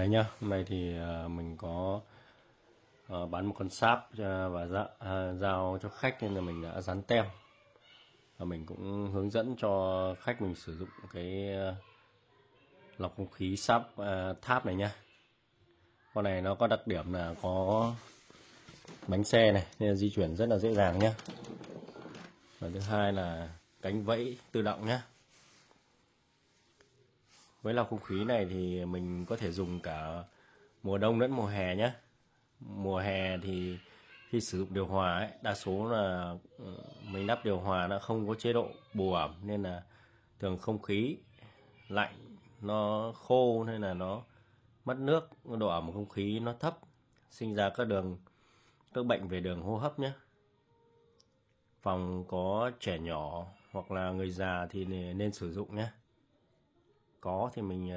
Đấy nhá, hôm nay thì mình có bán một con sáp và giao cho khách nên là mình đã dán tem. Và mình cũng hướng dẫn cho khách mình sử dụng cái lọc không khí sáp tháp này nhá. Con này nó có đặc điểm là có bánh xe này nên là di chuyển rất là dễ dàng nhá. Và thứ hai là cánh vẫy tự động nhá. Với lọc không khí này thì mình có thể dùng cả mùa đông lẫn mùa hè nhé. Mùa hè thì khi sử dụng điều hòa ấy, đa số là mình lắp điều hòa nó không có chế độ bù ẩm nên là thường không khí lạnh nó khô nên là nó mất nước, độ ẩm không khí nó thấp, sinh ra các bệnh về đường hô hấp nhé. Phòng có trẻ nhỏ hoặc là người già thì nên sử dụng nhé. Có thì mình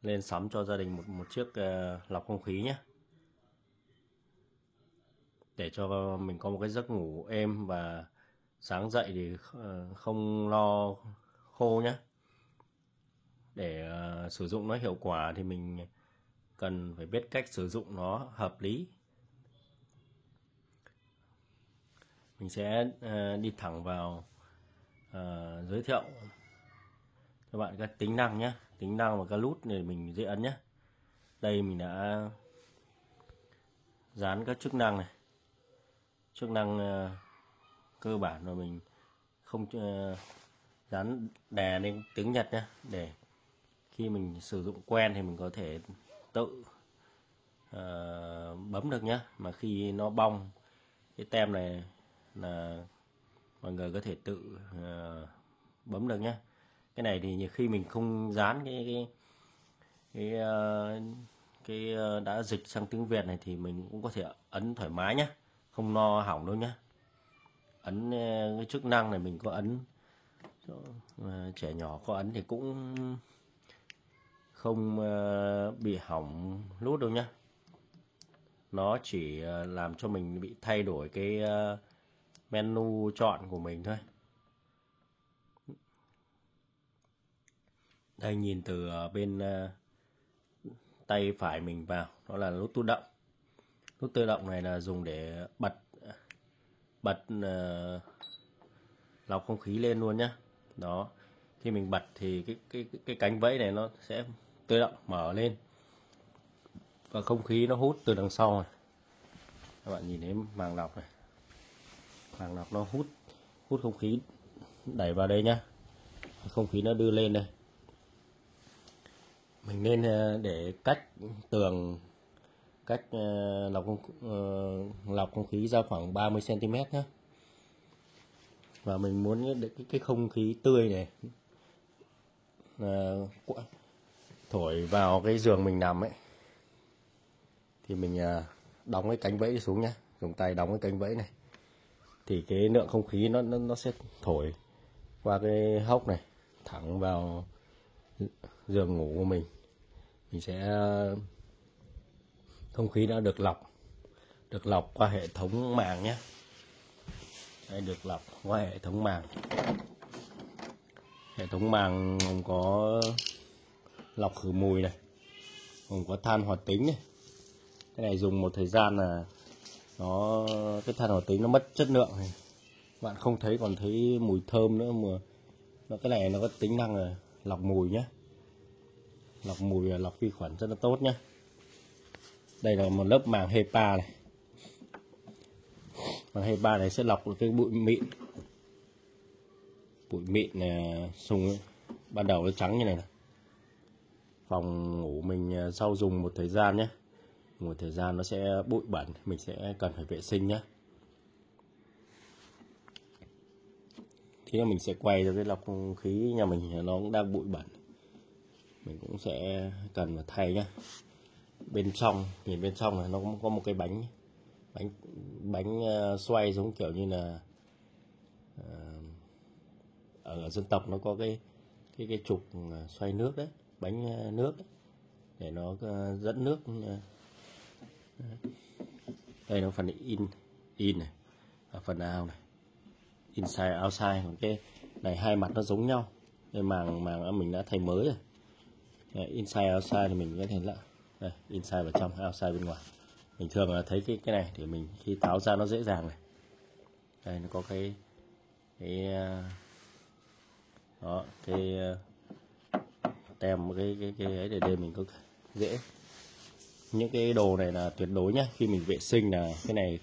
lên sắm cho gia đình một chiếc lọc không khí nhé, để cho mình có một cái giấc ngủ êm và sáng dậy thì không lo khô nhé. Để sử dụng nó hiệu quả thì mình cần phải biết cách sử dụng nó hợp lý. Mình sẽ đi thẳng vào giới thiệu cho bạn các tính năng nhé, tính năng và các nút để mình dễ ấn nhé. Đây mình đã dán các chức năng này, chức năng cơ bản rồi mình không dán đè lên tiếng Nhật nhé, để khi mình sử dụng quen thì mình có thể tự bấm được nhé. Mà khi nó bong cái tem này là mọi người có thể tự bấm được nhé. Cái này thì nhiều khi mình không dán cái đã dịch sang tiếng Việt này thì mình cũng có thể ấn thoải mái nhé, không lo hỏng đâu nhé. Ấn cái chức năng này mình có ấn, trẻ nhỏ có ấn thì cũng không bị hỏng nút đâu nhé. Nó chỉ làm cho mình bị thay đổi cái menu chọn của mình thôi. Đây, nhìn từ bên tay phải mình vào, đó là nút tự động. Nút tự động này là dùng để bật lọc không khí lên luôn nhé. Đó, khi mình bật thì cái cánh vẫy này nó sẽ tự động mở lên và không khí nó hút từ đằng sau này. Các bạn nhìn thấy màng lọc này, màng lọc nó hút không khí đẩy vào đây nhá, không khí nó đưa lên đây. Mình nên để cách tường, cách lọc không khí ra khoảng 30 cm nhé. Và mình muốn cái không khí tươi này thổi vào cái giường mình nằm ấy, thì mình đóng cái cánh vẫy xuống nhé, dùng tay đóng cái cánh vẫy này thì cái lượng không khí nó sẽ thổi qua cái hốc này thẳng vào giường ngủ của mình. Mình sẽ không khí đã được lọc qua hệ thống màng nhé. Đây, được lọc qua hệ thống màng. Hệ thống màng gồm có lọc khử mùi này, gồm có than hoạt tính này. Cái này dùng một thời gian là cái than hoạt tính nó mất chất lượng này, bạn không thấy còn thấy mùi thơm nữa mà cái này nó có tính năng là lọc mùi nhé, lọc mùi và lọc vi khuẩn rất là tốt nhé. Đây là một lớp màng HEPA này. Màng HEPA này sẽ lọc được cái bụi mịn này, sùng ban đầu nó trắng như này. Phòng ngủ mình sau dùng một thời gian nhé, một thời gian nó sẽ bụi bẩn, mình sẽ cần phải vệ sinh nhé. Thì mình sẽ quay cho cái lọc không khí nhà mình nó cũng đang bụi bẩn, mình cũng sẽ cần phải thay nhé. Bên trong, nhìn bên trong này nó cũng có một cái bánh xoay giống kiểu như là ở dân tộc nó có cái trục xoay nước đấy, bánh nước đấy, để nó dẫn nước. Đây nó phần in này, và phần out này, inside outside. Còn cái này hai mặt nó giống nhau. Đây màng mình đã thay mới rồi. Inside outside thì mình có thể là đây, inside vào trong, outside bên ngoài. Mình thường là thấy cái này thì mình khi tháo ra nó dễ dàng này. Đây nó có cái đó, cái tem cái ấy để đây mình có dễ. Những cái đồ này là tuyệt đối nhé, khi mình vệ sinh là cái này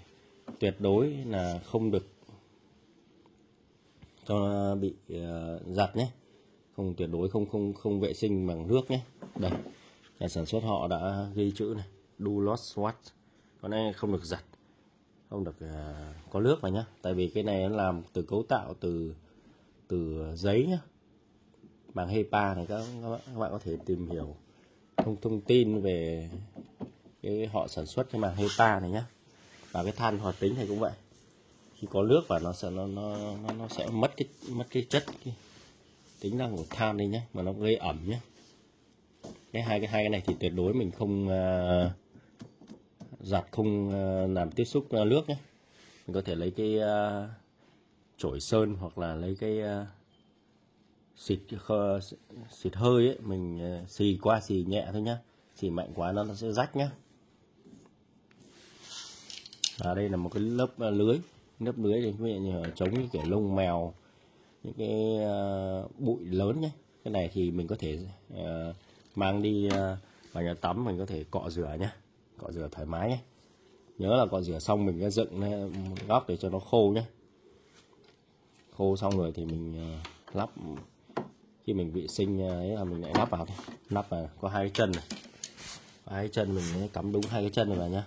tuyệt đối là không được cho bị giặt nhé, không, tuyệt đối không vệ sinh bằng nước nhé. Đây, nhà sản xuất họ đã ghi chữ này, do not wash, con này không được giặt, không được có nước vào nhá, tại vì cái này nó làm từ cấu tạo từ giấy nhá. Bằng HEPA này các bạn có thể tìm hiểu thông tin về cái họ sản xuất cái màng HEPA này nhá. Và cái than hoạt tính này cũng vậy, khi có nước vào nó sẽ mất cái chất cái tính năng của than đi nhé, mà nó gây ẩm nhé. Hai cái này thì tuyệt đối mình không giặt, không làm tiếp xúc nước nhé. Mình có thể lấy cái chổi sơn hoặc là lấy cái xịt hơi ấy, mình xì qua xì nhẹ thôi nhá, xì mạnh quá nó sẽ rách nhá. Và đây là một cái lớp lưới thì ví dụ như chống những kiểu lông mèo, những cái bụi lớn nhé. Cái này thì mình có thể mang đi vào nhà tắm, mình có thể cọ rửa nhé, cọ rửa thoải mái nhé. Nhớ là cọ rửa xong mình sẽ dựng một góc để cho nó khô nhé. Khô xong rồi thì mình lắp, khi mình vệ sinh ấy là mình lại lắp vào thôi. Lắp vào có hai cái chân này, hai cái chân mình cắm đúng hai cái chân này vào nhá.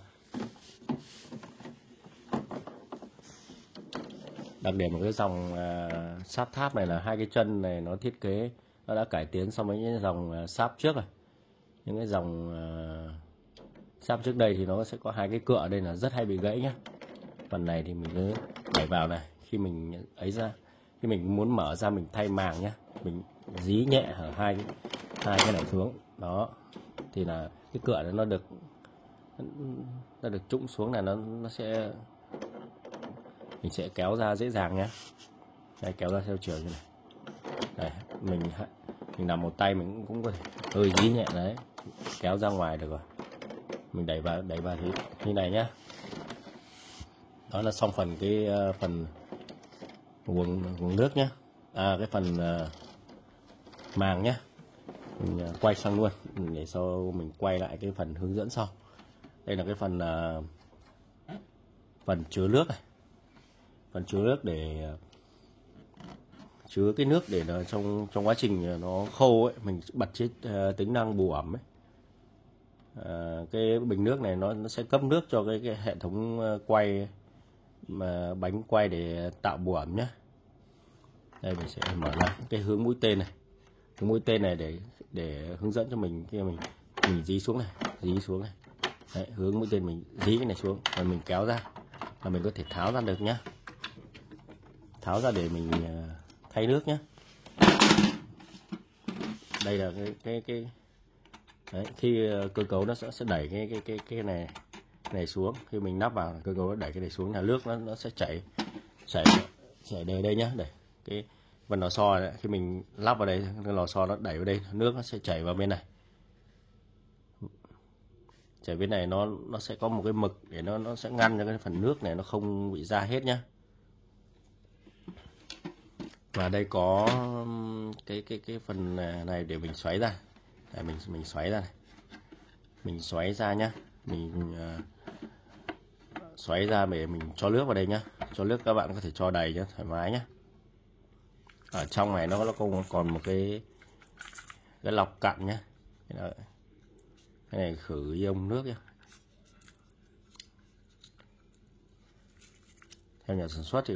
Đặc điểm của cái dòng sáp tháp này là hai cái chân này nó thiết kế nó đã cải tiến so với những dòng sáp trước rồi. Những cái dòng sáp trước đây thì nó sẽ có hai cái cựa ở đây là rất hay bị gãy nhá. Phần này thì mình cứ đẩy vào này, khi mình ấy ra, khi mình muốn mở ra mình thay màng nhá, mình dí nhẹ ở hai cái này xuống đó, thì là cái cựa này nó được trũng xuống là nó sẽ, mình sẽ kéo ra dễ dàng nhé. Đây, kéo ra theo chiều như này. Đây, mình làm một tay mình cũng có thể hơi dí nhẹ đấy, kéo ra ngoài được rồi. Mình đẩy vào thì như này nhá. Đó là xong phần cái phần nguồn nước nhá. Cái phần màng nhá. Mình quay sang luôn để sau mình quay lại cái phần hướng dẫn sau. Đây là cái phần chứa nước này. Phần chứa nước để chứa cái nước để nó trong quá trình nó khô ấy, mình bật chế tính năng bù ẩm ấy. Cái bình nước này nó sẽ cấp nước cho cái hệ thống quay mà bánh quay để tạo bù ẩm nhé. Đây mình sẽ mở ra cái hướng mũi tên này, hướng mũi tên này để hướng dẫn cho mình, khi mình dí xuống này, Đấy, hướng mũi tên mình dí cái này xuống và mình kéo ra và mình có thể tháo ra được nhá, tháo ra để mình thay nước nhé. Đây là cái đấy, khi cơ cấu nó sẽ đẩy cái này xuống, khi mình nắp vào cơ cấu nó đẩy cái này xuống là nước nó sẽ chảy đều đây nhá. Đây cái phần lò xo này, khi mình lắp vào đây, cái lò xo nó đẩy vào đây, nước nó sẽ chảy vào bên này, chảy bên này, nó sẽ có một cái mực để nó sẽ ngăn cho cái phần nước này nó không bị ra hết nhá. Và đây có cái phần này để mình xoáy ra. Để mình xoáy ra này. Mình xoáy ra nhá. Mình xoáy ra để mình cho nước vào đây nhá. Cho nước các bạn có thể cho đầy nhá, thoải mái nhá. Ở trong này nó còn một cái lọc cặn nhá. Cái này khử ion nước nhá. Theo nhà sản xuất thì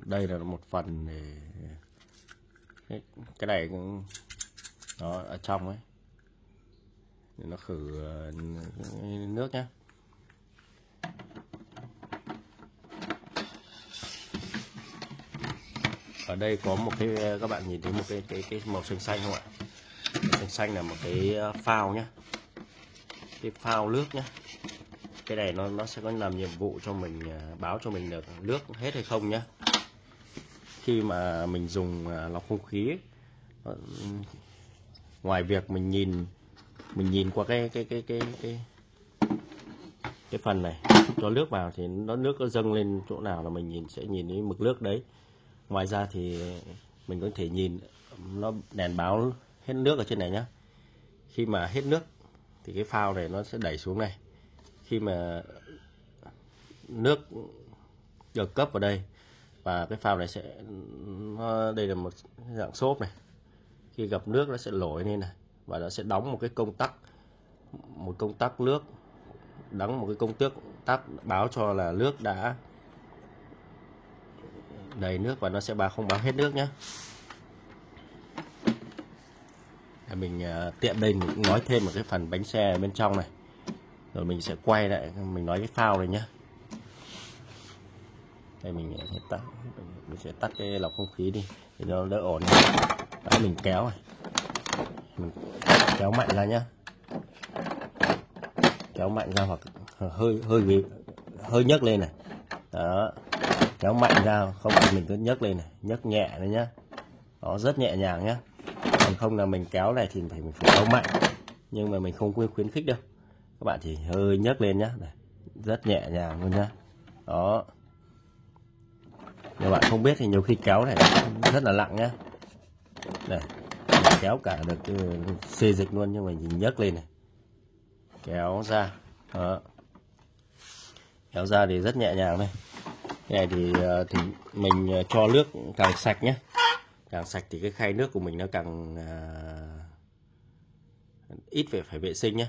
đây là một phần để cái này cũng đó ở trong ấy, để nó khử nước nhé. Ở đây có một cái, các bạn nhìn thấy một cái màu xanh không ạ? Xanh là một cái phao nhé, cái phao nước nhé. Cái này nó sẽ có làm nhiệm vụ cho mình, báo cho mình được nước hết hay không nhé. Khi mà mình dùng lọc không khí ấy, ngoài việc mình nhìn qua cái phần này cho nước vào thì nước nó dâng lên chỗ nào là mình sẽ nhìn thấy mực nước đấy. Ngoài ra thì mình có thể nhìn nó đèn báo hết nước ở trên này nhá. Khi mà hết nước thì cái phao này nó sẽ đẩy xuống này. Khi mà nước được cấp vào đây và cái phao này sẽ đây là một dạng xốp này, khi gặp nước nó sẽ nổi lên này và nó sẽ đóng một công tắc nước, đóng một cái công tắc báo cho là nước đã đầy nước và nó sẽ không báo hết nước nhé. Mình tiện đây mình cũng nói thêm một cái phần bánh xe ở bên trong này, rồi mình sẽ quay lại mình nói cái phao này nhé. Đây mình sẽ tắt cái lọc không khí đi để nó đỡ ổn. Đấy, mình kéo này, mình kéo mạnh ra nhé, kéo mạnh ra hoặc hơi nhấc lên này. Đó, kéo mạnh ra, không thì mình cứ nhấc lên này, nhấc nhẹ đấy nhá. Đó, rất nhẹ nhàng nhá. Còn không là mình kéo này thì mình phải kéo mạnh, nhưng mà mình không khuyến khích đâu. Các bạn chỉ hơi nhấc lên nhá, này, rất nhẹ nhàng luôn nhá. Đó. Nếu bạn không biết thì nhiều khi kéo này rất là nặng nhá. Này, kéo cả được xê dịch luôn, nhưng mà mình nhấc lên này, kéo ra. Đó. Kéo ra thì rất nhẹ nhàng này. Cái này thì mình cho nước càng sạch nhé, càng sạch thì cái khay nước của mình nó càng ít phải vệ sinh nhé.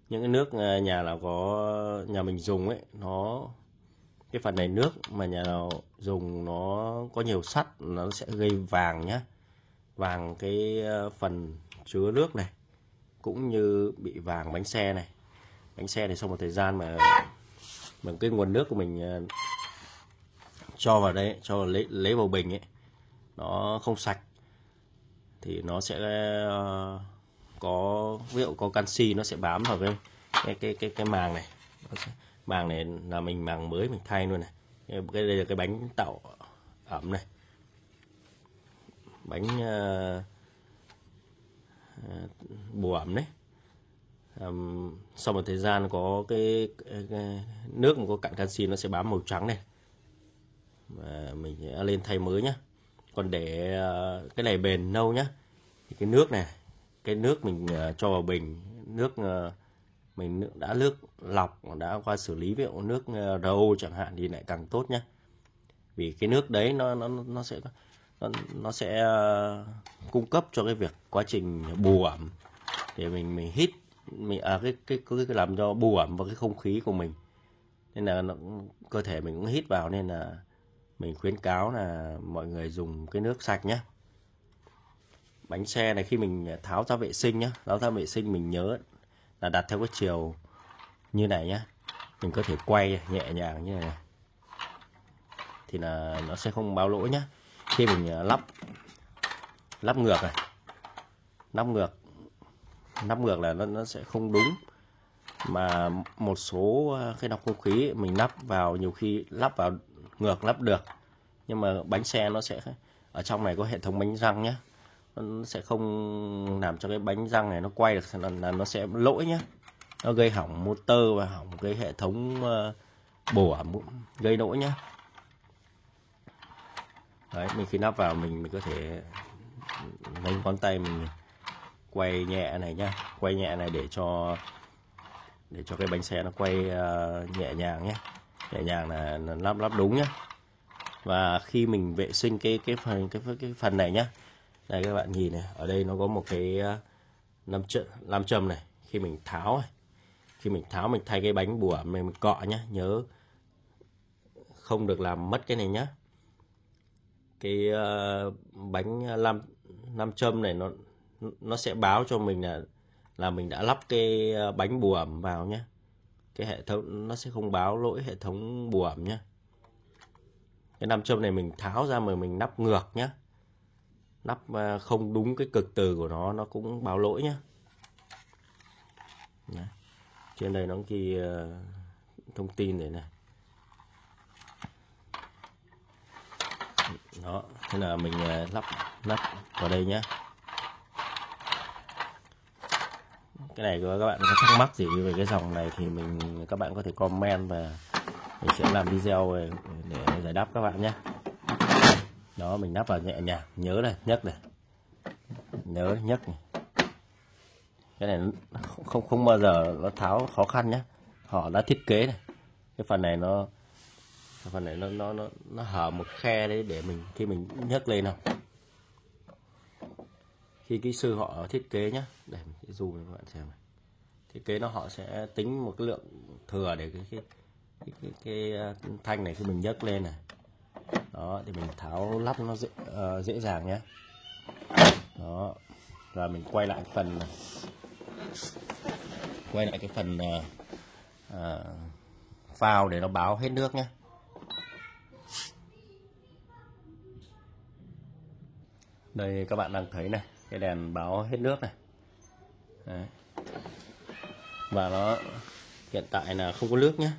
Những cái nước nhà mình dùng ấy, cái phần này nước mà nhà nào dùng nó có nhiều sắt, nó sẽ gây vàng nhé, vàng cái phần chứa nước này, cũng như bị vàng bánh xe này. Bánh xe thì sau một thời gian mà cái nguồn nước của mình cho vào đây, cho lấy vào bình ấy, nó không sạch thì nó sẽ có, ví dụ có canxi nó sẽ bám vào cái màng này. Màng này là màng mới mình thay luôn này. Đây là cái bánh tạo ẩm này, bánh bù ẩm đấy. Sau một thời gian có cái nước mà có cặn canxi nó sẽ bám màu trắng này, và mình sẽ lên thay mới nhé. Còn để cái này bền lâu nhé, thì cái nước này, cái nước mình cho vào bình, mình đã nước lọc, đã qua xử lý, ví dụ nước RO chẳng hạn thì lại càng tốt nhé. Vì cái nước đấy nó sẽ cung cấp cho cái việc quá trình bù ẩm để mình hít, cái làm cho bù ẩm vào cái không khí của mình, nên là cơ thể mình cũng hít vào, nên là mình khuyến cáo là mọi người dùng cái nước sạch nhé. Bánh xe này khi mình tháo ra vệ sinh nhé, mình nhớ là đặt theo cái chiều như này nhé. Mình có thể quay nhẹ nhàng như này, thì là nó sẽ không báo lỗi nhé. Khi mình lắp ngược này, lắp ngược là nó sẽ không đúng. Mà một số cái lọc không khí mình lắp vào, nhiều khi lắp vào ngược lắp được, nhưng mà bánh xe nó sẽ ở trong này có hệ thống bánh răng nhé, nó sẽ không làm cho cái bánh răng này nó quay được, là nó sẽ lỗi nhé. Nó gây hỏng motor và hỏng cái hệ thống bổ ẩm, gây lỗi nhé. Đấy, mình khi lắp vào mình có thể lấy ngón tay mình quay nhẹ này nhá, quay nhẹ này để cho cái bánh xe nó quay nhẹ nhàng nhé, nhẹ nhàng là lắp đúng nhé. Và khi mình vệ sinh cái phần này nhá, đây các bạn nhìn này, ở đây nó có một cái nam châm này. Khi mình tháo mình thay cái bánh bùa mình cọ nhá, nhớ không được làm mất cái này nhá. Cái bánh nam châm này nó sẽ báo cho mình là mình đã lắp cái bánh bùa ẩm vào nhé. Cái hệ thống nó sẽ không báo lỗi hệ thống bùa ẩm nhé. Cái nam châm này mình tháo ra mà mình lắp ngược nhé, lắp không đúng cái cực từ của nó cũng báo lỗi nhé. Đấy. Trên đây nó ghi thông tin này này. Đó, thế là mình lắp vào đây nhé. cái này các bạn có thắc mắc gì về cái dòng này thì các bạn có thể comment và mình sẽ làm video để giải đáp các bạn nhé. Đó, mình lắp vào nhẹ nhàng, nhớ này, nhấc này, nhớ nhấc này. Cái này không bao giờ nó tháo khó khăn nhé. Họ đã thiết kế này, cái phần này nó hở một khe đấy để khi mình nhấc lên nào. Khi kỹ sư họ thiết kế nhé, để mình sẽ zoom cho các bạn xem này. Thiết kế họ sẽ tính một cái lượng thừa để cái thanh này khi mình nhấc lên này. Đó, thì mình tháo lắp nó dễ dàng nhé. Đó, và mình quay lại cái phần phao để nó báo hết nước nhé. Đây các bạn đang thấy này, cái đèn báo hết nước này. Đấy. Và nó hiện tại là không có nước nhé.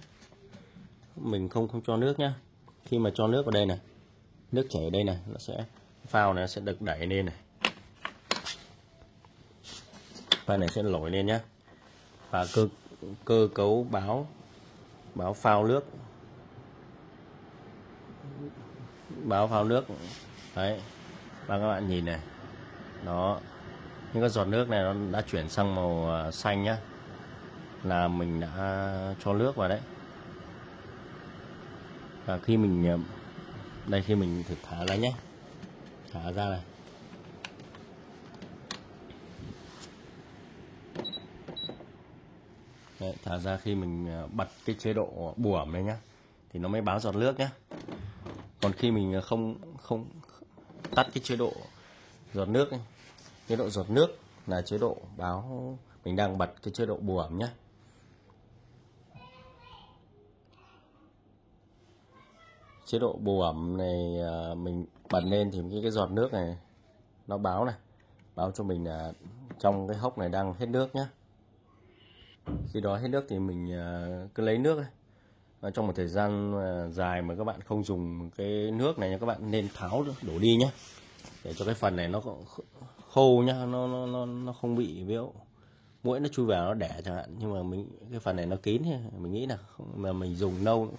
Mình không cho nước nhé. Khi mà cho nước vào đây này, nước chảy ở đây này, phao này nó sẽ được đẩy lên này. Phao này sẽ nổi lên nhé. Và cơ cấu báo phao nước. Báo phao nước. Đấy. Và các bạn nhìn này. Đó. Những cái giọt nước này nó đã chuyển sang màu xanh nhá. Là mình đã cho nước vào đấy. Và khi mình thử thả ra nhé. Thả ra này. Đấy, thả ra khi mình bật cái chế độ bù ẩm này nhá, thì nó mới báo giọt nước nhé. Còn khi mình không tắt cái chế độ giọt nước ấy, chế độ giọt nước là chế độ báo mình đang bật cái chế độ bù ẩm nhé. Chế độ bù ẩm này mình bật lên thì cái giọt nước này nó báo cho mình là trong cái hốc này đang hết nước nhé. Khi đó hết nước thì mình cứ lấy nước ấy. Và trong một thời gian dài mà các bạn không dùng cái nước này, các bạn nên tháo đổ đi nhé, để cho cái phần này nó khô nhá, nó không bị muỗi nó chui vào nó đẻ chẳng hạn. Nhưng mà cái phần này nó kín thì mình nghĩ là mà mình dùng lâu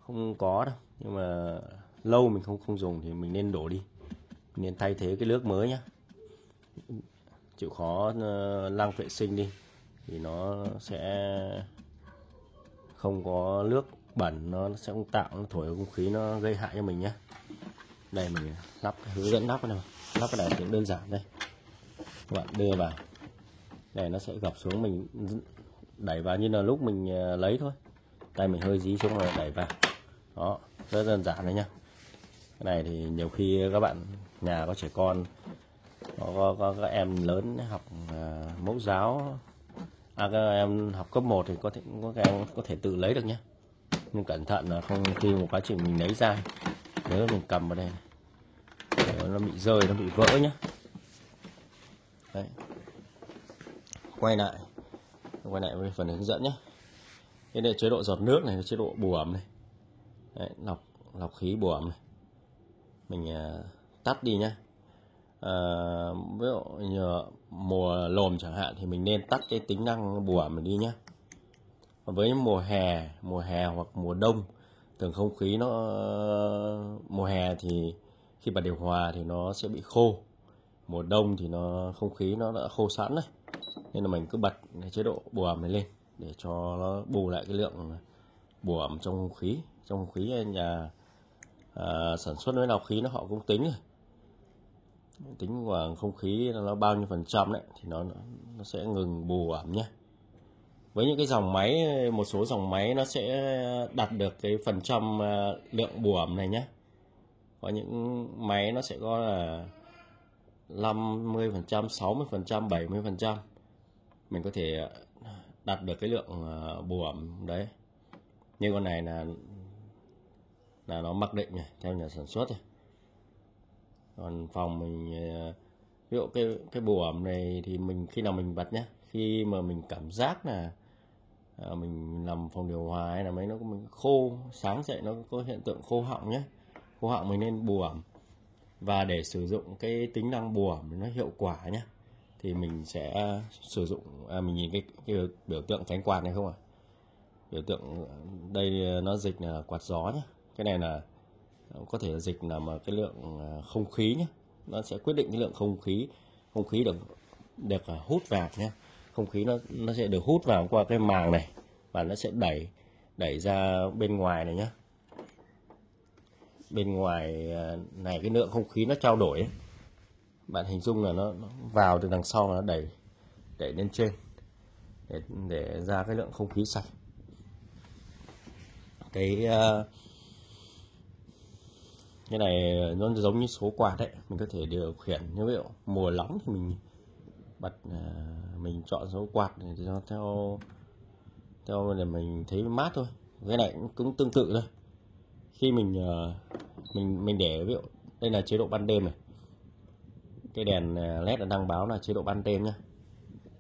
không có đâu. Nhưng mà lâu mình không dùng thì mình nên đổ đi, mình nên thay thế cái nước mới nhá. Chịu khó lăng vệ sinh đi thì nó sẽ không có nước bẩn, nó sẽ không nó thổi vào không khí, nó gây hại cho mình nhé. Đây mình hướng dẫn lắp cái này, lắp cái này cũng đơn giản đây. Các bạn đưa vào đây, nó sẽ gập xuống, mình đẩy vào như là lúc mình lấy thôi, tay mình hơi dí xuống rồi đẩy vào. Đó, rất đơn giản đấy nhá. Cái này thì nhiều khi các bạn nhà có trẻ con, có các em lớn học mẫu giáo, các em học cấp 1 thì các em có thể tự lấy được nhé. Nhưng cẩn thận là không, khi một quá trình mình lấy ra, nếu mình cầm vào đây này, nó bị rơi, nó bị vỡ nhé. Đấy. Quay lại với phần hướng dẫn nhé. Cái này chế độ giọt nước này, chế độ bù ẩm này. Đấy, lọc khí bù ẩm này. Mình tắt đi nhé. Ví dụ như mùa lồm chẳng hạn thì mình nên tắt cái tính năng bù ẩm đi nhé. Với mùa hè hoặc mùa đông, thường không khí mùa hè thì khi bật điều hòa thì nó sẽ bị khô. Mùa đông thì không khí nó đã khô sẵn rồi, nên là mình cứ bật cái chế độ bù ẩm này lên để cho nó bù lại cái lượng bù ẩm trong không khí. Trong không khí nhà sản xuất với lọc khí họ cũng tính rồi, tính vào không khí nó bao nhiêu % đấy thì nó sẽ ngừng bù ẩm nhé. Với những cái dòng máy, một số dòng máy nó sẽ đạt được cái phần trăm lượng bù ẩm này nhé. Có những máy nó sẽ có là 50%, 60%, 70%. Mình có thể đạt được cái lượng bù ẩm đấy. Như con này là nó mặc định này, theo nhà sản xuất này. Còn phòng mình, ví dụ cái bù ẩm này thì khi nào mình bật nhé, khi mà mình cảm giác là mình nằm phòng điều hòa hay là mấy mình khô, sáng dậy nó có hiện tượng khô họng nhé, khô họng mình nên bù ẩm. Và để sử dụng cái tính năng bù ẩm nó hiệu quả nhé, thì mình sẽ sử dụng mình nhìn cái biểu tượng cánh quạt này không ạ? Biểu tượng đây nó dịch là quạt gió nhé. Cái này là có thể dịch là mà cái lượng không khí nhé, nó sẽ quyết định cái lượng không khí được hút vào nhé. Không khí nó sẽ được hút vào qua cái màng này và nó sẽ đẩy ra bên ngoài này nhé. Bên ngoài này cái lượng không khí nó trao đổi ấy. Bạn hình dung là nó vào từ đằng sau, nó đẩy lên trên để ra cái lượng không khí sạch. Cái này nó giống như số quạt đấy, mình có thể điều khiển. Như ví dụ mùa nóng thì mình bật, mình chọn số quạt này thì nó theo để mình thấy mát thôi. Cái này cũng tương tự thôi. Khi mình để ví dụ đây là chế độ ban đêm này, cái đèn led đã đăng báo là chế độ ban đêm nhá.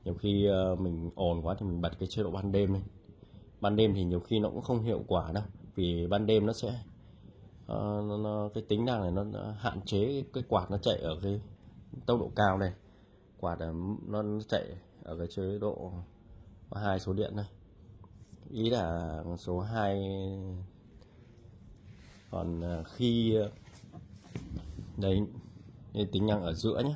Nhiều khi mình ồn quá thì mình bật cái chế độ ban đêm lên. Ban đêm thì nhiều khi nó cũng không hiệu quả đâu, vì ban đêm nó sẽ cái tính năng này nó hạn chế cái quạt nó chạy ở cái tốc độ cao này. Quạt nó chạy ở cái chế độ có 2 số điện này, ý là số 2. Còn khi đấy, tính năng ở giữa nhé,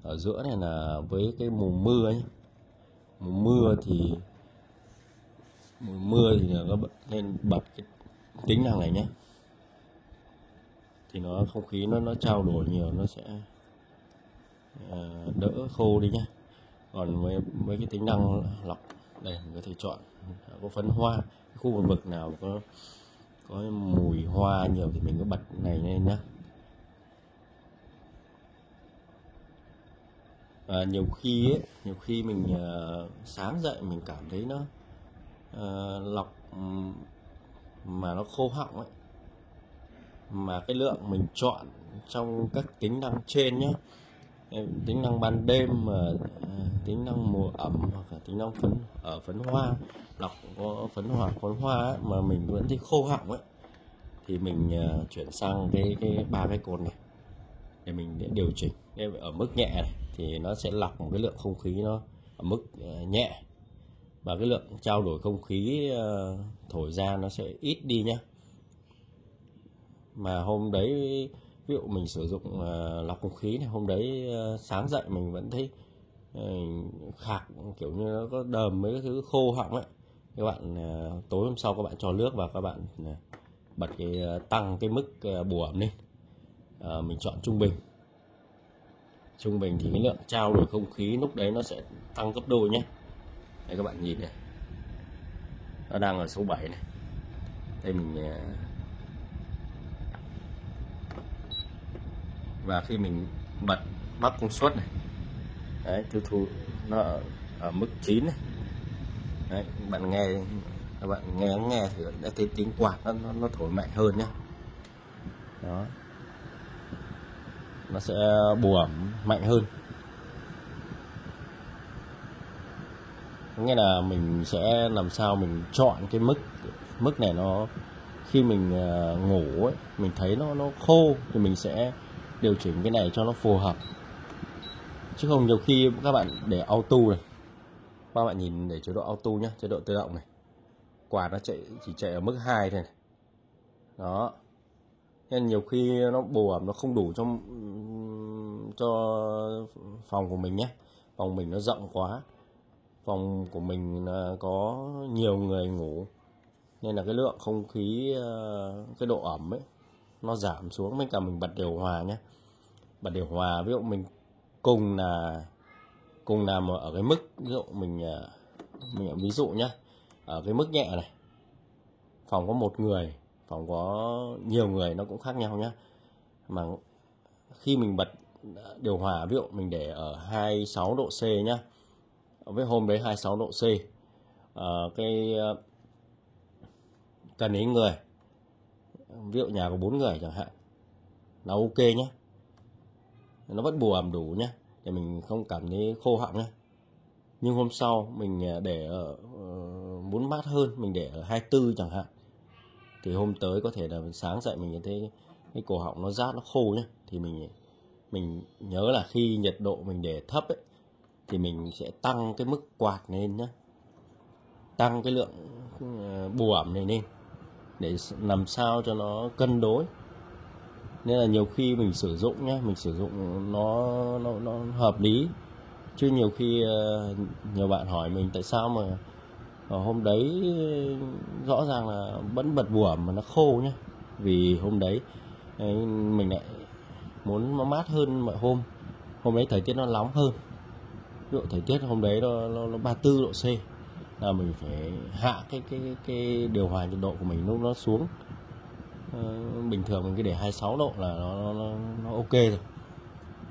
ở giữa này là với cái mùa mưa nhé. Mùa mưa thì nó nên bật cái tính năng này nhé, thì nó không khí nó trao đổi nhiều, nó sẽ đỡ khô đi nhé. Còn với cái tính năng lọc đây, mình có thể chọn có phấn hoa, khu vực nào có mùi hoa nhiều thì mình cứ bật này lên nhé. Nhiều khi mình sáng dậy mình cảm thấy nó lọc mà nó khô họng ấy, mà cái lượng mình chọn trong các tính năng trên nhé, tính năng ban đêm, mà tính năng mùa ẩm, hoặc là tính năng phấn hoa, lọc có phấn hoa ấy, mà mình vẫn thấy khô họng ấy, thì mình chuyển sang cái 3 cái cột này để mình điều chỉnh. Ở mức nhẹ này thì nó sẽ lọc một cái lượng không khí nó ở mức nhẹ, và cái lượng trao đổi không khí thổi ra nó sẽ ít đi nhé. Mà hôm đấy ví dụ mình sử dụng lọc không khí này, hôm đấy sáng dậy mình vẫn thấy khạc, kiểu như nó có đờm mấy cái thứ khô họng ấy. Các bạn tối hôm sau các bạn cho nước vào, các bạn bật tăng cái mức bù ẩm lên. Mình chọn trung bình thì cái lượng trao đổi không khí lúc đấy nó sẽ tăng gấp đôi nhé. Đây các bạn nhìn này, nó đang ở số 7 này. Đây mình và khi mình bật mắc công suất này, đấy, tiêu thụ nó ở mức 9 này. Đấy, các bạn nghe thì đã thấy tiếng quạt nó thổi mạnh hơn nhé. Đó, nó sẽ bù ẩm mạnh hơn. Nghĩa là mình sẽ làm sao mình chọn cái mức này, nó khi mình ngủ ấy, mình thấy nó khô thì mình sẽ điều chỉnh cái này cho nó phù hợp. Chứ không nhiều khi các bạn để auto này, các bạn nhìn để chế độ auto nhé, chế độ tự động này, quạt nó chỉ chạy ở mức 2 thôi này. Đó, nên nhiều khi nó bù ẩm nó không đủ cho phòng của mình nhé. Phòng mình nó rộng quá, phòng của mình có nhiều người ngủ, nên là cái lượng không khí, cái độ ẩm ấy nó giảm xuống. Với cả mình bật điều hòa nhé. Bật điều hòa ví dụ mình cùng làm ở cái mức, ví dụ mình ví dụ nhé, ở cái mức nhẹ này, phòng có một người, phòng có nhiều người nó cũng khác nhau nhé. Mà khi mình bật điều hòa, ví dụ mình để ở 26 độ C nhé, với hôm đấy 26 độ C, cần đến người, ví dụ nhà có 4 người chẳng hạn, là ok nhé, nó vẫn bù ẩm đủ nhé, để mình không cảm thấy khô họng nhé. Nhưng hôm sau mình để ở muốn mát hơn, mình để ở 24 chẳng hạn, thì hôm tới có thể là sáng dậy mình thấy cái cổ họng nó rát, nó khô nhé, thì mình mình nhớ là khi nhiệt độ mình để thấp ấy, thì mình sẽ tăng cái mức quạt lên nhé, tăng cái lượng bù ẩm này lên để làm sao cho nó cân đối. Nên là nhiều khi mình sử dụng nhé, mình sử dụng nó hợp lý, chứ nhiều khi nhiều bạn hỏi mình tại sao mà hôm đấy rõ ràng là vẫn bật bù ẩm mà nó khô nhé. Vì hôm đấy mình lại muốn nó mát hơn mọi hôm. Hôm đấy thời tiết nó nóng hơn, ví dụ thời tiết hôm đấy nó 34 độ C là mình phải hạ cái điều hòa nhiệt độ của mình lúc nó xuống. Bình thường mình cứ để 26 độ là nó ok rồi.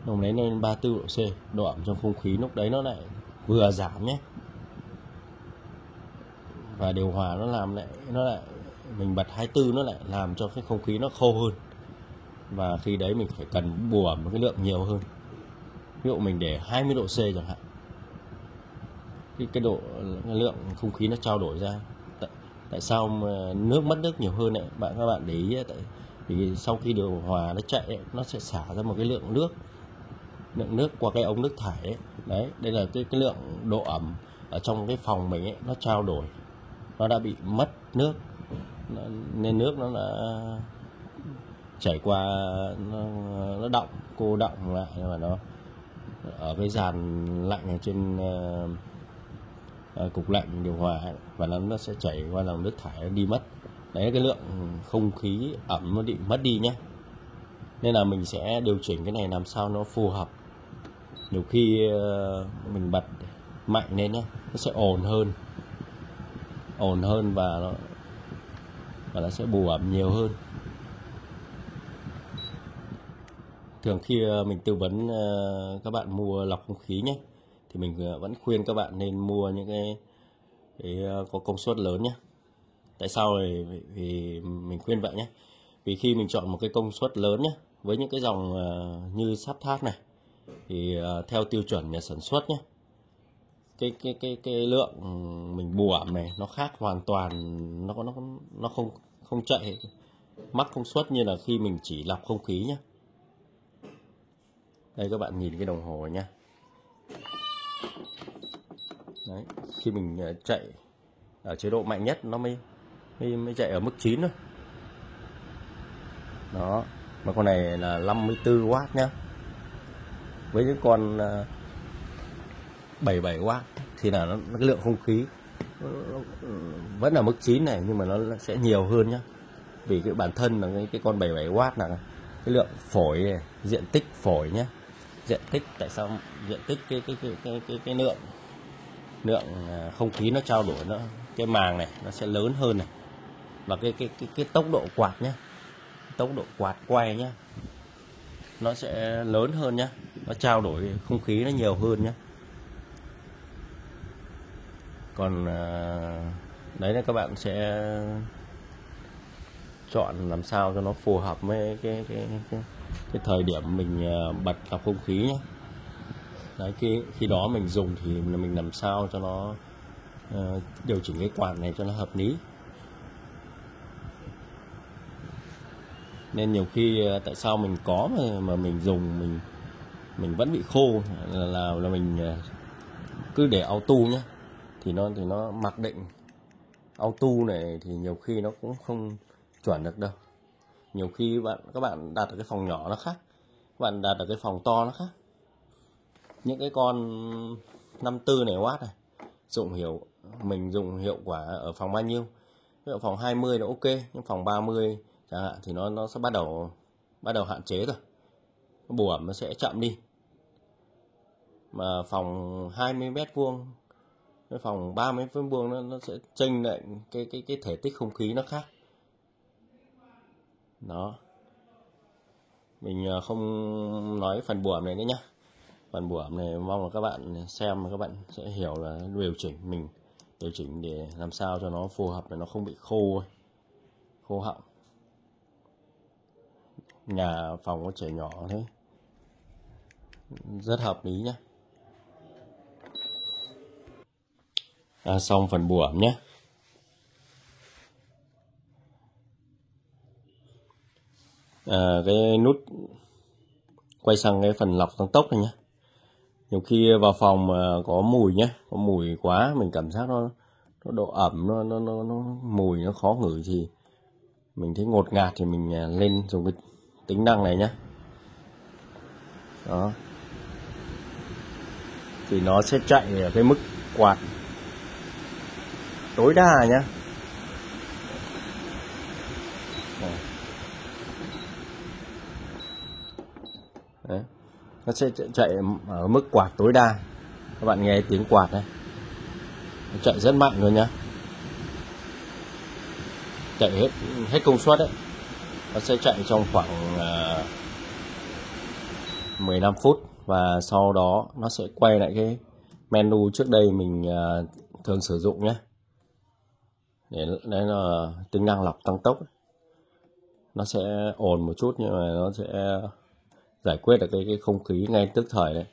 Hôm đấy lên 34 độ C, độ ẩm trong không khí lúc đấy nó lại vừa giảm nhé. Và điều hòa nó lại mình bật 24 nó lại làm cho cái không khí nó khô hơn. Và khi đấy mình phải cần bù ẩm cái lượng nhiều hơn. Ví dụ mình để 20 độ C chẳng hạn, cái lượng không khí nó trao đổi ra. Tại sao mà nước mất nước nhiều hơn đấy các bạn để ý ấy, vì sau khi điều hòa nó chạy ấy, nó sẽ xả ra một cái lượng nước qua cái ống nước thải ấy. Đấy, đây là cái lượng độ ẩm ở trong cái phòng mình ấy, nó trao đổi, nó đã bị mất nước, nên nước nó đã chảy qua, nó đọng, cô đọng lại, nhưng mà nó ở cái dàn lạnh ở trên cục lạnh điều hòa ấy, và nó sẽ chảy qua lòng nước thải, nó đi mất. Đấy, cái lượng không khí ẩm nó bị mất đi nhé. Nên là mình sẽ điều chỉnh cái này làm sao nó phù hợp. Nhiều khi mình bật mạnh lên nhé, nó sẽ ồn hơn và nó sẽ bù ẩm nhiều hơn. Thường khi mình tư vấn các bạn mua lọc không khí nhé, thì mình vẫn khuyên các bạn nên mua những cái có công suất lớn nhé. Tại sao? Vì mình khuyên vậy nhé. Vì khi mình chọn một cái công suất lớn nhé, với những cái dòng như Sáp Thác này, thì theo tiêu chuẩn nhà sản xuất nhé, cái lượng mình bù ẩm này nó khác hoàn toàn, nó không chạy mắc công suất như là khi mình chỉ lọc không khí nhé. Đây các bạn nhìn cái đồng hồ nhé. Đấy, khi mình chạy ở chế độ mạnh nhất nó mới chạy ở mức 9 thôi. Đó, mà con này là 54W nhá. Với những con 77W thì là cái lượng không khí nó vẫn là mức 9 này, nhưng mà nó sẽ nhiều hơn nhá. Vì cái bản thân là cái con 77W là cái lượng phổi này, diện tích phổi nhé. Diện tích, tại sao diện tích cái lượng không khí nó trao đổi, cái màng này nó sẽ lớn hơn này. Và cái tốc độ quạt nhé, tốc độ quạt quay nhé, nó sẽ lớn hơn nhé, nó trao đổi không khí nó nhiều hơn nhé. Còn đấy là các bạn sẽ chọn làm sao cho nó phù hợp với cái thời điểm mình bật lọc không khí nhé. Đấy, khi đó mình dùng thì mình làm sao cho nó điều chỉnh cái quạt này cho nó hợp lý. Nên nhiều khi tại sao mình có mà mình dùng mình vẫn bị khô là mình cứ để auto nhé, thì nó mặc định auto này thì nhiều khi nó cũng không chuẩn được đâu. Nhiều khi các bạn đặt ở cái phòng nhỏ nó khác, các bạn đặt ở cái phòng to nó khác. Những cái con 54 này watt này mình dùng hiệu quả ở phòng bao nhiêu? Ví dụ phòng 20 là ok, nhưng phòng 30 chẳng hạn thì nó sẽ bắt đầu hạn chế rồi, bù ẩm nó sẽ chậm đi. Mà phòng 20 mét vuông với phòng 30 mét vuông nó sẽ chênh lại cái thể tích không khí nó khác. Đó, mình không nói phần bù ẩm này nữa nhá. Phần bù ẩm này mong là các bạn xem và các bạn sẽ hiểu là mình điều chỉnh để làm sao cho nó phù hợp để nó không bị khô họng. Nhà phòng có trẻ nhỏ thế rất hợp lý nhé. Xong phần bù ẩm nhé. Cái nút quay sang cái phần lọc tăng tốc này nhé. Nhiều khi vào phòng mà có mùi nhé, có mùi quá mình cảm giác nó độ ẩm, nó mùi nó khó ngửi thì mình thấy ngột ngạt thì mình lên dùng cái tính năng này nhé. Đó. Thì nó sẽ chạy ở cái mức quạt tối đa nhé. Đấy. Nó sẽ chạy ở mức quạt tối đa. Các bạn nghe tiếng quạt này, nó chạy rất mạnh luôn nhá, chạy hết công suất đấy. Nó sẽ chạy trong khoảng 15 phút và sau đó nó sẽ quay lại cái menu trước đây mình thường sử dụng nhé. Đấy là tính năng lọc tăng tốc. Nó sẽ ồn một chút nhưng mà nó sẽ giải quyết được cái không khí ngay tức thời đấy.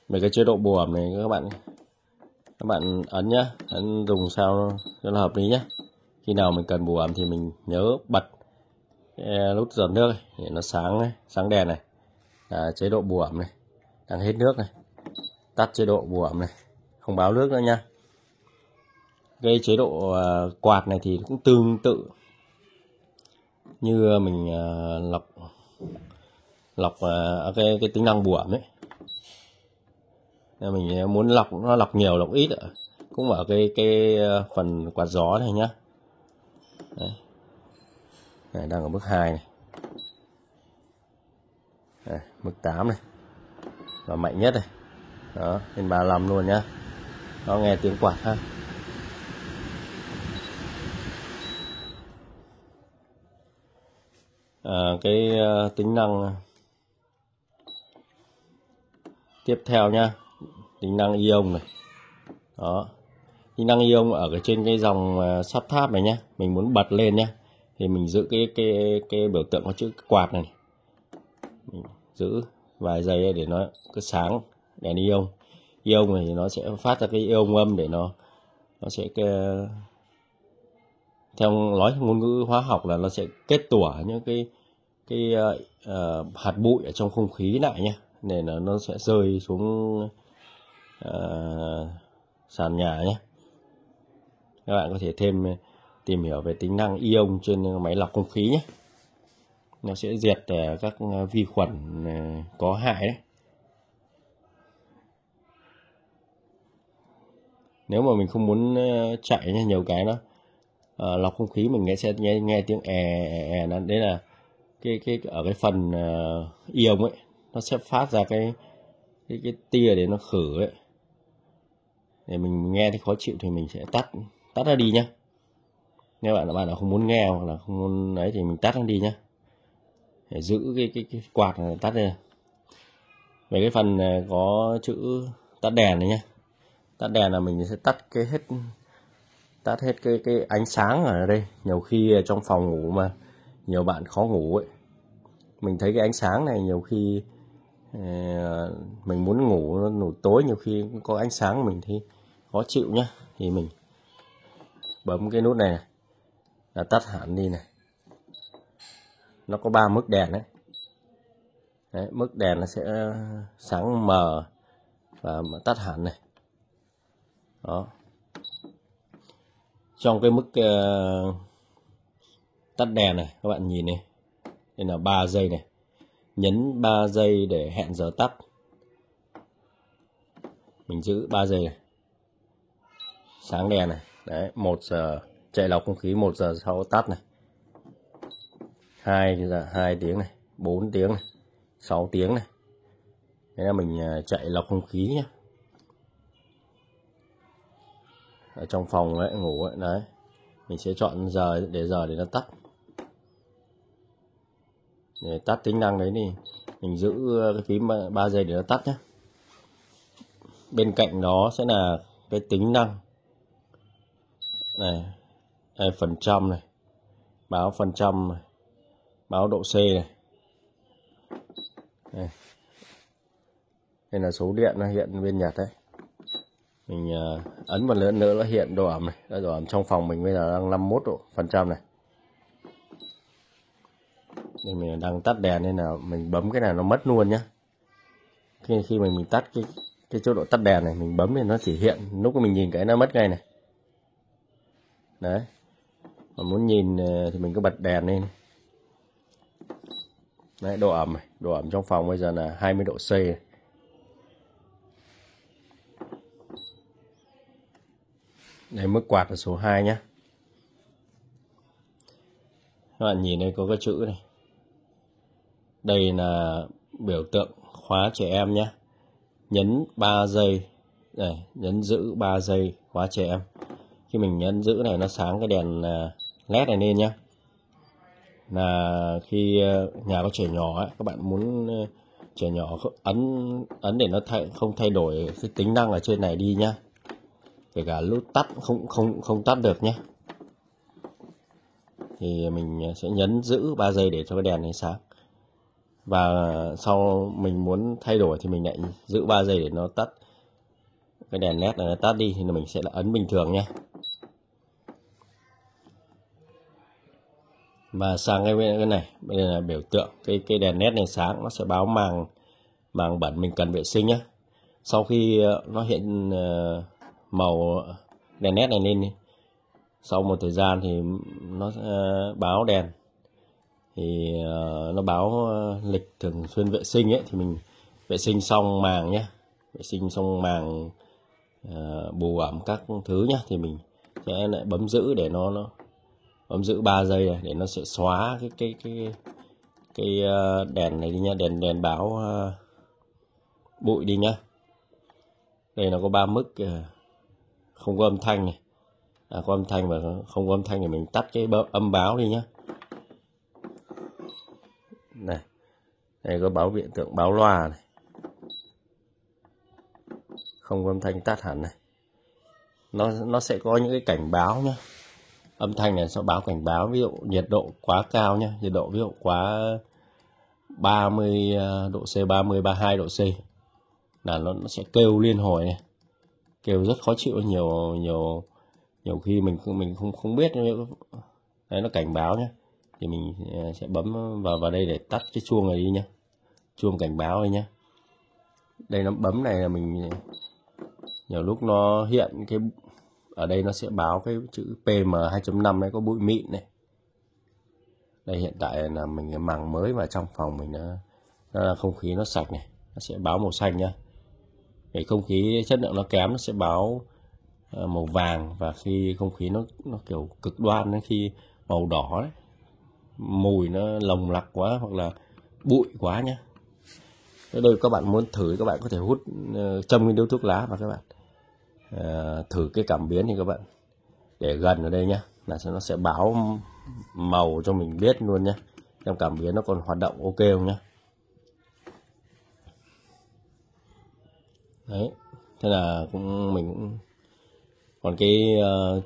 Về cái chế độ bù ẩm này các bạn ấn nhá, ấn dùng sao cho nó hợp lý nhé. Khi nào mình cần bù ẩm thì mình nhớ bật nút giọt nước này, để nó sáng đèn này, chế độ bù ẩm này, đang hết nước này, tắt chế độ bù ẩm này, không báo nước nữa nha. Cái chế độ quạt này thì cũng tương tự như mình lọc cái tính năng bù ẩm ấy. Mình muốn nó lọc nhiều lọc ít cũng ở cái phần quạt gió này nhá. Đấy. Này, đang ở mức 2 này. Đây, mức 8 này và mạnh nhất này, đó lên 35 luôn nhá. Nó nghe tiếng quạt ha. Cái tính năng tiếp theo nhá, tính năng ion này. Đó, tính năng ion ở trên cái dòng sắp tháp này nhá, mình muốn bật lên nhá thì mình giữ cái biểu tượng có chữ quạt này, mình giữ vài giây để nó cứ sáng đèn ion. Ion này thì nó sẽ phát ra cái ion âm để nó sẽ theo nói ngôn ngữ hóa học là nó sẽ kết tủa những cái hạt bụi ở trong không khí lại nhé, nên là nó sẽ rơi xuống sàn nhà nhé. Các bạn có thể tìm hiểu về tính năng ion trên máy lọc không khí nhé. Nó sẽ diệt các vi khuẩn có hại đấy. Nếu mà mình không muốn chạy nhé, nhiều cái nó lọc không khí mình sẽ nghe tiếng đấy là cái ở cái phần ion ấy, nó sẽ phát ra cái tia để nó khử ấy. Để mình nghe thì khó chịu thì mình sẽ tắt nó đi nhá. Nếu bạn nào không muốn nghe hoặc là không muốn ấy thì mình tắt nó đi nhá, để giữ cái quạt này tắt đi. Về cái phần có chữ tắt đèn này nhá, tắt đèn là mình sẽ tắt hết cái ánh sáng ở đây. Nhiều khi trong phòng ngủ mà nhiều bạn khó ngủ ấy, mình thấy cái ánh sáng này nhiều khi mình muốn ngủ tối, nhiều khi có ánh sáng mình thấy khó chịu nhá, thì mình bấm cái nút này là tắt hẳn đi này. Nó có 3 mức đèn đấy. Đấy, mức đèn nó sẽ sáng mờ và tắt hẳn này. Đó. Trong cái mức tắt đèn này các bạn nhìn này, đây là 3 giây này, nhấn 3 giây để hẹn giờ tắt. Mình giữ 3 giây này, sáng đèn này. Đấy, 1 giờ chạy lọc không khí, 1 giờ sau tắt này, 2 tiếng này, 4 tiếng này, 6 tiếng này. Đấy là mình chạy lọc không khí nhé. Ở trong phòng ấy, ngủ ấy, đấy mình sẽ chọn giờ để nó tắt. Để tắt tính năng đấy thì mình giữ cái phím 3 giây để nó tắt nhé. Bên cạnh đó sẽ là cái tính năng này, phần trăm này, báo phần trăm này, báo độ C này. Đây là số điện nó hiện bên Nhật đấy. Mình ấn một lần nữa nó hiện độ ẩm này. Độ ẩm trong phòng mình bây giờ đang 51% này. Mình đang tắt đèn nên là mình bấm cái này nó mất luôn nhá. Khi mình tắt cái chế độ tắt đèn này, mình bấm thì nó chỉ hiện, lúc mình nhìn cái nó mất ngay này. Đấy. Còn muốn nhìn thì mình cứ bật đèn lên. Đấy, độ ẩm trong phòng bây giờ là 20 độ C. Đây, mức quạt là số 2 nhé. Các bạn nhìn đây có cái chữ này. Đây là biểu tượng khóa trẻ em nhé. Nhấn 3 giây. Đây, nhấn giữ 3 giây khóa trẻ em. Khi mình nhấn giữ này nó sáng cái đèn LED này lên nhé. Là khi nhà có trẻ nhỏ ấy, các bạn muốn trẻ nhỏ ấn để nó không thay đổi cái tính năng ở trên này đi nhá. Kể cả lúc tắt không tắt được nhé. Thì mình sẽ nhấn giữ 3 giây để cho cái đèn này sáng. Và sau mình muốn thay đổi thì mình lại giữ 3 giây để nó tắt. Cái đèn LED này nó tắt đi thì mình sẽ là ấn bình thường nhé. Và sang cái này, đây là biểu tượng cái đèn LED này sáng, nó sẽ báo màng bẩn mình cần vệ sinh nhé. Sau khi nó hiện màu đèn LED này lên, sau một thời gian thì nó báo đèn, thì nó báo lịch thường xuyên vệ sinh ấy, thì mình vệ sinh xong màng nhé, vệ sinh xong màng bù ẩm các thứ nhé, thì mình sẽ lại bấm giữ để nó bấm giữ 3 giây này, để nó sẽ xóa cái đèn này đi nhá, đèn báo bụi đi nhá. Đây nó có 3 mức, không có âm thanh này, có âm thanh và không có âm thanh thì mình tắt cái âm báo đi nhá. Này, đây có báo hiện tượng báo loa này, không có âm thanh tắt hẳn này. Nó sẽ có những cái cảnh báo nhá. Âm thanh này sẽ báo cảnh báo, ví dụ nhiệt độ quá cao nhá, nhiệt độ ví dụ quá 30 độ C, 30, 32 độ C là nó sẽ kêu liên hồi này, kêu rất khó chịu. Nhiều khi mình không biết. Đấy, nó cảnh báo nhé, thì mình sẽ bấm vào đây để tắt cái chuông này đi nhá, chuông cảnh báo đây nhá. Đây nó bấm này là mình nhiều lúc nó hiện cái ở đây nó sẽ báo cái chữ PM2.5 này, có bụi mịn này. Đây hiện tại là mình màng mới vào trong phòng mình, nó là không khí nó sạch này, nó sẽ báo màu xanh nhá. Cái không khí chất lượng nó kém nó sẽ báo màu vàng, và khi không khí nó kiểu cực đoan ấy, khi màu đỏ đấy, mùi nó lồng lặc quá hoặc là bụi quá nhá. Ở đây các bạn muốn thử, các bạn có thể hút châm cái điếu thuốc lá và các bạn thử cái cảm biến, thì các bạn để gần ở đây nhá, là nó sẽ báo màu cho mình biết luôn nhá, trong cảm biến nó còn hoạt động ok không nhá. Đấy, thế là mình còn cái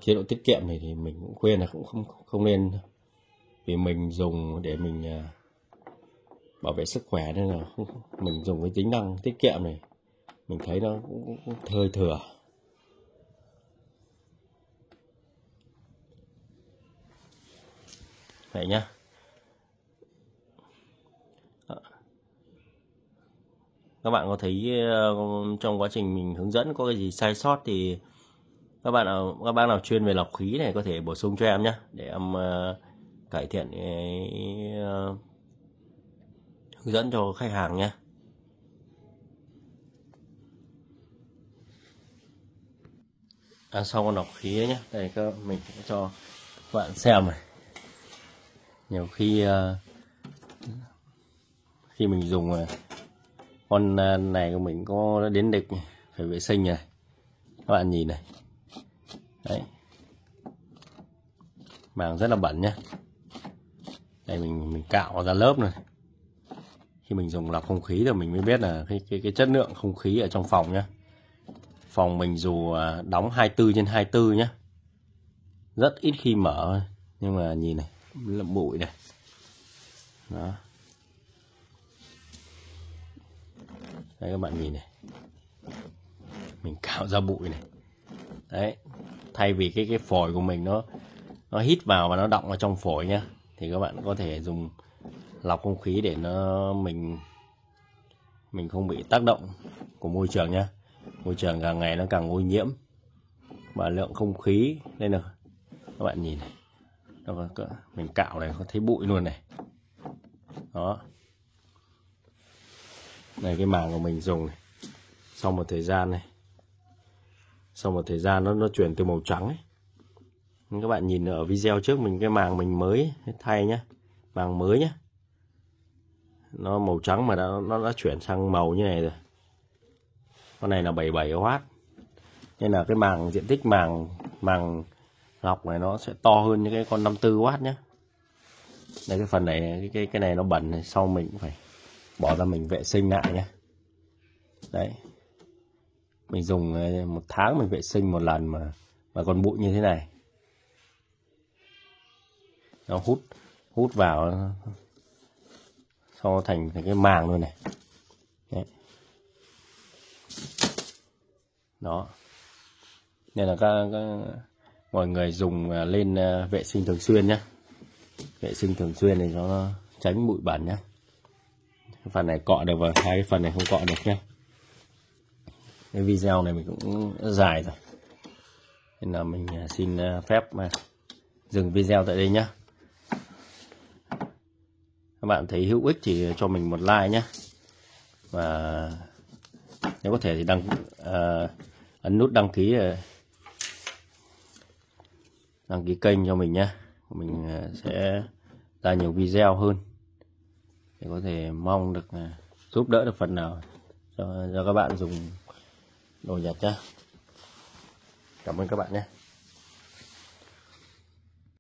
chế độ tiết kiệm này thì mình cũng khuyên là cũng không nên, vì mình dùng để mình bảo vệ sức khỏe, nên là mình dùng cái tính năng tiết kiệm này mình thấy nó cũng hơi thừa. Vậy nhá. Các bạn có thấy trong quá trình mình hướng dẫn có cái gì sai sót thì các bác nào chuyên về lọc khí này có thể bổ sung cho em nhé, để em cải thiện hướng dẫn cho khách hàng nhé. Sau con lọc khí ấy nhé, đây mình cũng cho các bạn xem này. Nhiều khi mình dùng con này của mình có đến địch phải vệ sinh này, các bạn nhìn này. Đấy, màng rất là bẩn nhé. Đây mình cạo ra lớp này. Khi mình dùng lọc không khí thì mình mới biết là cái chất lượng không khí ở trong phòng nhé. Phòng mình dù đóng 24/24 nhé, rất ít khi mở, nhưng mà nhìn này, là bụi này. Đó. Đây các bạn nhìn này, mình cạo ra bụi này. Đấy, thay vì cái phổi của mình nó hít vào và nó đọng vào trong phổi nhá, thì các bạn có thể dùng lọc không khí để mình không bị tác động của môi trường nhé. Môi trường càng ngày nó càng ô nhiễm và lượng không khí nên là các bạn nhìn này, mình cạo này có thấy bụi luôn này. Đó, này cái màng của mình dùng này, sau một thời gian này, sau một thời gian nó chuyển từ màu trắng ấy. Các bạn nhìn ở video trước mình, cái màng mình mới thay nhá, màng mới nhá, nó màu trắng mà nó đã chuyển sang màu như này rồi. Con này là 77W, nên là cái màng, diện tích màng lọc này nó sẽ to hơn những cái con 54W nhé. Đây, cái phần này, cái này nó bẩn này, sau mình cũng phải bỏ ra mình vệ sinh lại nhé. Đấy, mình dùng 1 tháng mình vệ sinh 1 lần mà còn bụi như thế này. Nó hút vào, sau thành cái màng luôn này. Đấy. Đó, nên là mọi người dùng lên vệ sinh thường xuyên nhé. Vệ sinh thường xuyên thì nó tránh bụi bẩn nhé. Cái phần này cọ được và 2 cái phần này không cọ được nhé. Cái video này mình cũng dài rồi, nên là mình xin phép dừng video tại đây nhé. Các bạn thấy hữu ích thì cho mình một like nhé. Và nếu có thể thì ấn nút đăng ký kênh cho mình nhé. Mình sẽ ra nhiều video hơn để có thể mong được giúp đỡ được phần nào cho các bạn dùng đồ Nhật nhé. Cảm ơn các bạn nhé.